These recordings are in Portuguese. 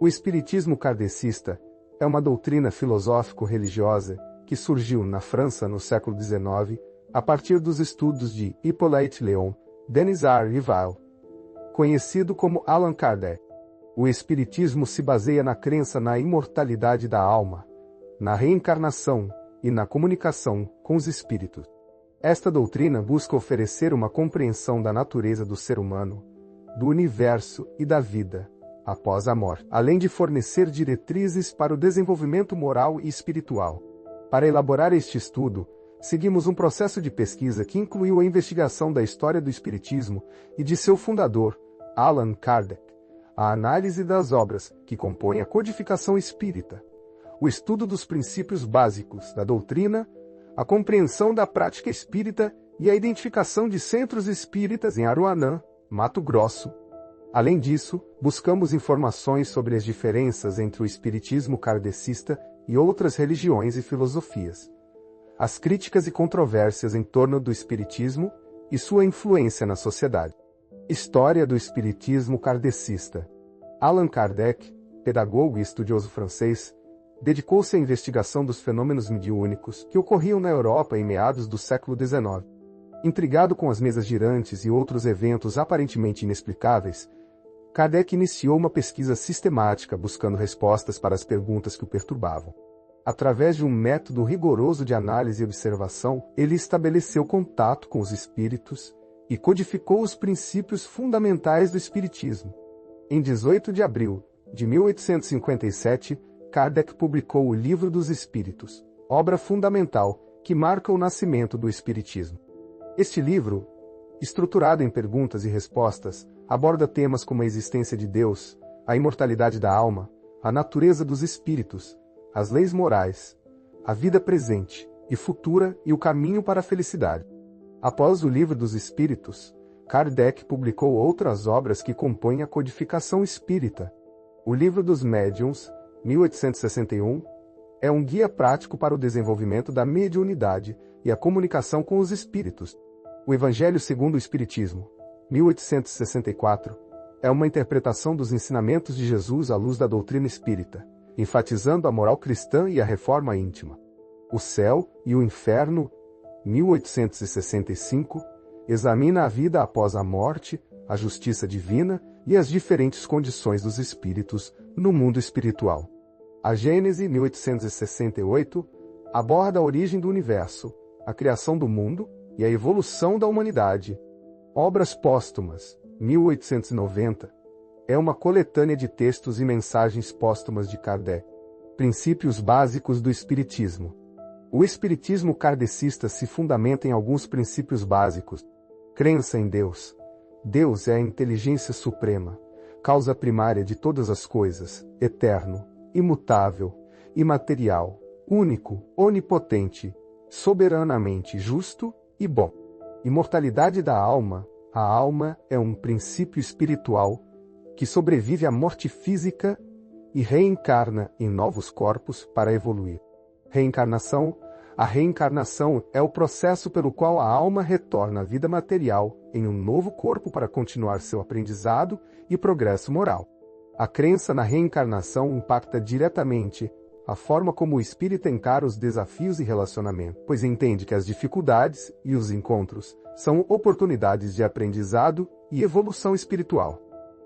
O espiritismo kardecista é uma doutrina filosófico-religiosa que surgiu na França no século XIX a partir dos estudos de Hippolyte Léon, Denis R. Rival, conhecido como Allan Kardec. O espiritismo se baseia na crença na imortalidade da alma, na reencarnação e na comunicação com os espíritos. Esta doutrina busca oferecer uma compreensão da natureza do ser humano, do universo e da vida após a morte, além de fornecer diretrizes para o desenvolvimento moral e espiritual. Para elaborar este estudo, seguimos um processo de pesquisa que incluiu a investigação da história do espiritismo e de seu fundador, Allan Kardec, a análise das obras que compõem a codificação espírita, o estudo dos princípios básicos da doutrina, a compreensão da prática espírita e a identificação de centros espíritas em Aruanã, Mato Grosso. Além disso, buscamos informações sobre as diferenças entre o espiritismo kardecista e outras religiões e filosofias, as críticas e controvérsias em torno do espiritismo e sua influência na sociedade. História do espiritismo kardecista. Allan Kardec, pedagogo e estudioso francês, dedicou-se à investigação dos fenômenos mediúnicos que ocorriam na Europa em meados do século XIX. Intrigado com as mesas girantes e outros eventos aparentemente inexplicáveis, Kardec iniciou uma pesquisa sistemática buscando respostas para as perguntas que o perturbavam. Através de um método rigoroso de análise e observação, ele estabeleceu contato com os espíritos e codificou os princípios fundamentais do espiritismo. Em 18 de abril de 1857, Kardec publicou o Livro dos Espíritos, obra fundamental que marca o nascimento do espiritismo. Este livro, estruturado em perguntas e respostas, aborda temas como a existência de Deus, a imortalidade da alma, a natureza dos espíritos, as leis morais, a vida presente e futura e o caminho para a felicidade. Após o Livro dos Espíritos, Kardec publicou outras obras que compõem a codificação espírita. O Livro dos Médiuns, 1861, é um guia prático para o desenvolvimento da mediunidade e a comunicação com os espíritos. O Evangelho segundo o Espiritismo, 1864, é uma interpretação dos ensinamentos de Jesus à luz da doutrina espírita, enfatizando a moral cristã e a reforma íntima. O Céu e o Inferno, 1865, examina a vida após a morte, a justiça divina e as diferentes condições dos espíritos no mundo espiritual. A Gênese, 1868, aborda a origem do universo, a criação do mundo e a evolução da humanidade. Obras Póstumas, 1890, é uma coletânea de textos e mensagens póstumas de Kardec. Princípios básicos do Espiritismo. O Espiritismo kardecista se fundamenta em alguns princípios básicos. Crença em Deus. Deus é a inteligência suprema, causa primária de todas as coisas, eterno, imutável, imaterial, único, onipotente, soberanamente justo e bom. Imortalidade da alma. A alma é um princípio espiritual que sobrevive à morte física e reencarna em novos corpos para evoluir. Reencarnação. A reencarnação é o processo pelo qual a alma retorna à vida material em um novo corpo para continuar seu aprendizado e progresso moral. A crença na reencarnação impacta diretamente a forma como o espírita encara os desafios e relacionamento, pois entende que as dificuldades e os encontros são oportunidades de aprendizado e evolução espiritual.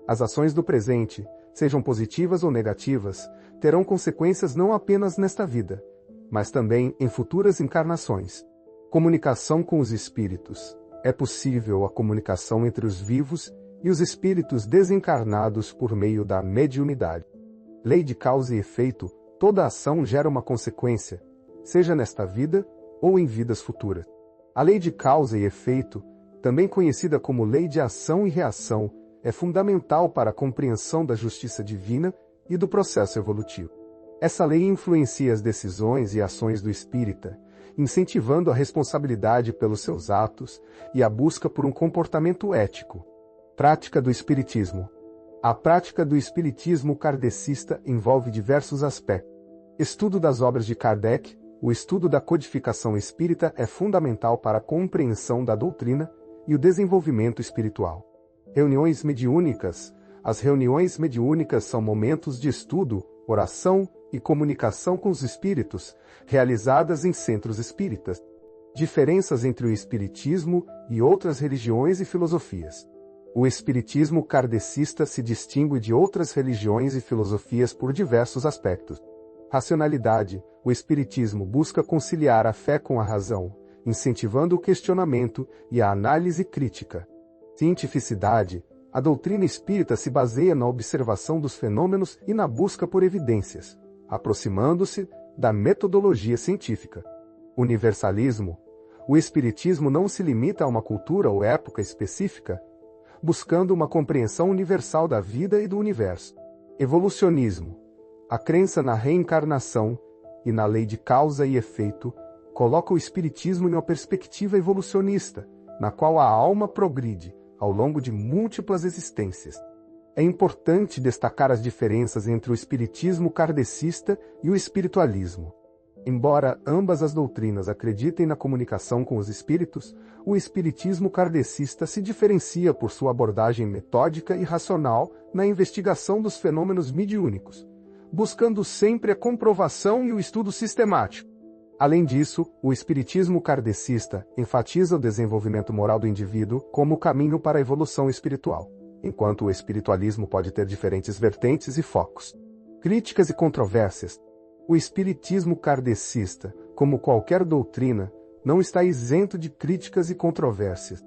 As ações do presente, sejam positivas ou negativas, terão consequências não apenas nesta vida, mas também em futuras encarnações. Comunicação com os espíritos. É possível a comunicação entre os vivos e os espíritos desencarnados por meio da mediunidade. Lei de causa e efeito. Toda ação gera uma consequência, seja nesta vida ou em vidas futuras. A lei de causa e efeito, também conhecida como lei de ação e reação, é fundamental para a compreensão da justiça divina e do processo evolutivo. Essa lei influencia as decisões e ações do espírita, incentivando a responsabilidade pelos seus atos e a busca por um comportamento ético. Prática do Espiritismo. A prática do espiritismo kardecista envolve diversos aspectos. Estudo das obras de Kardec. O estudo da codificação espírita é fundamental para a compreensão da doutrina e o desenvolvimento espiritual. Reuniões mediúnicas. As reuniões mediúnicas são momentos de estudo, oração e comunicação com os espíritos, realizadas em centros espíritas. Diferenças entre o espiritismo e outras religiões e filosofias. O espiritismo kardecista se distingue de outras religiões e filosofias por diversos aspectos. Racionalidade. O espiritismo busca conciliar a fé com a razão, incentivando o questionamento e a análise crítica. Cientificidade. A doutrina espírita se baseia na observação dos fenômenos e na busca por evidências, aproximando-se da metodologia científica. Universalismo. O espiritismo não se limita a uma cultura ou época específica, buscando uma compreensão universal da vida e do universo. Evolucionismo. A crença na reencarnação e na lei de causa e efeito coloca o espiritismo em uma perspectiva evolucionista, na qual a alma progride ao longo de múltiplas existências. É importante destacar as diferenças entre o espiritismo kardecista e o espiritualismo. Embora ambas as doutrinas acreditem na comunicação com os espíritos, o espiritismo kardecista se diferencia por sua abordagem metódica e racional na investigação dos fenômenos mediúnicos, buscando sempre a comprovação e o estudo sistemático. Além disso, o espiritismo kardecista enfatiza o desenvolvimento moral do indivíduo como caminho para a evolução espiritual, enquanto o espiritualismo pode ter diferentes vertentes e focos. Críticas e controvérsias. O espiritismo kardecista, como qualquer doutrina, não está isento de críticas e controvérsias.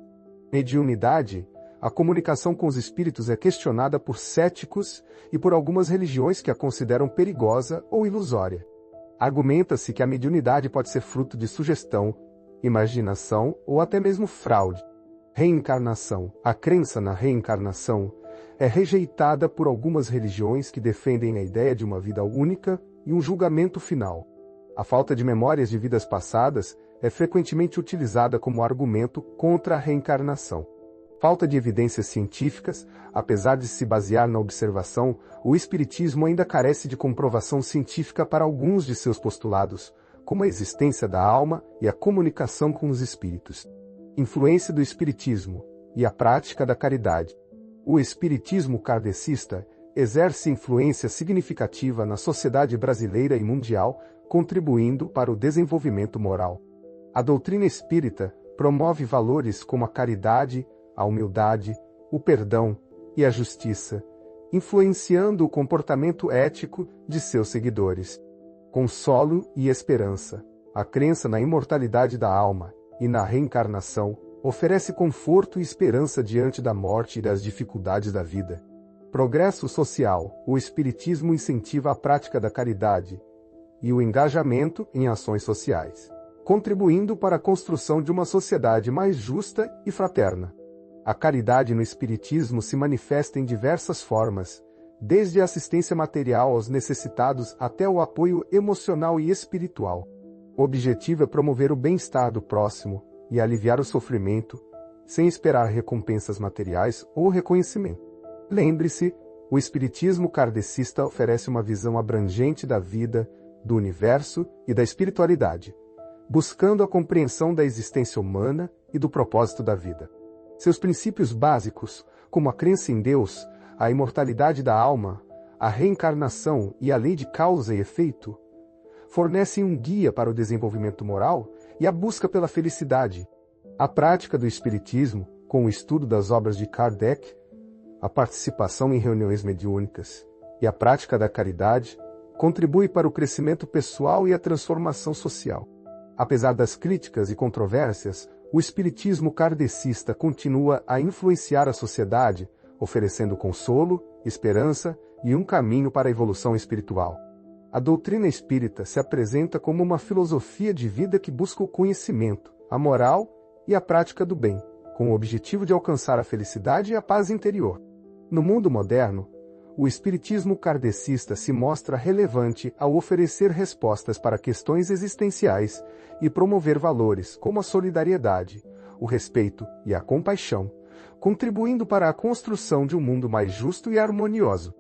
Mediunidade. A comunicação com os espíritos é questionada por céticos e por algumas religiões que a consideram perigosa ou ilusória. Argumenta-se que a mediunidade pode ser fruto de sugestão, imaginação ou até mesmo fraude. Reencarnação. A crença na reencarnação é rejeitada por algumas religiões que defendem a ideia de uma vida única e um julgamento final. A falta de memórias de vidas passadas é frequentemente utilizada como argumento contra a reencarnação. Falta de evidências científicas. Apesar de se basear na observação, o espiritismo ainda carece de comprovação científica para alguns de seus postulados, como a existência da alma e a comunicação com os espíritos. Influência do espiritismo e a prática da caridade. O espiritismo kardecista exerce influência significativa na sociedade brasileira e mundial, contribuindo para o desenvolvimento moral. A doutrina espírita promove valores como a caridade, a humildade, o perdão e a justiça, influenciando o comportamento ético de seus seguidores. Consolo e esperança. A crença na imortalidade da alma e na reencarnação oferece conforto e esperança diante da morte e das dificuldades da vida. Progresso social. O espiritismo incentiva a prática da caridade e o engajamento em ações sociais, contribuindo para a construção de uma sociedade mais justa e fraterna. A caridade no espiritismo se manifesta em diversas formas, desde a assistência material aos necessitados até o apoio emocional e espiritual. O objetivo é promover o bem-estar do próximo e aliviar o sofrimento, sem esperar recompensas materiais ou reconhecimento. Lembre-se, o espiritismo kardecista oferece uma visão abrangente da vida, do universo e da espiritualidade, buscando a compreensão da existência humana e do propósito da vida. Seus princípios básicos, como a crença em Deus, a imortalidade da alma, a reencarnação e a lei de causa e efeito, fornecem um guia para o desenvolvimento moral e a busca pela felicidade. A prática do espiritismo, com o estudo das obras de Kardec, a participação em reuniões mediúnicas e a prática da caridade, contribui para o crescimento pessoal e a transformação social. Apesar das críticas e controvérsias, o espiritismo kardecista continua a influenciar a sociedade, oferecendo consolo, esperança e um caminho para a evolução espiritual. A doutrina espírita se apresenta como uma filosofia de vida que busca o conhecimento, a moral e a prática do bem, com o objetivo de alcançar a felicidade e a paz interior. No mundo moderno, o espiritismo kardecista se mostra relevante ao oferecer respostas para questões existenciais e promover valores como a solidariedade, o respeito e a compaixão, contribuindo para a construção de um mundo mais justo e harmonioso.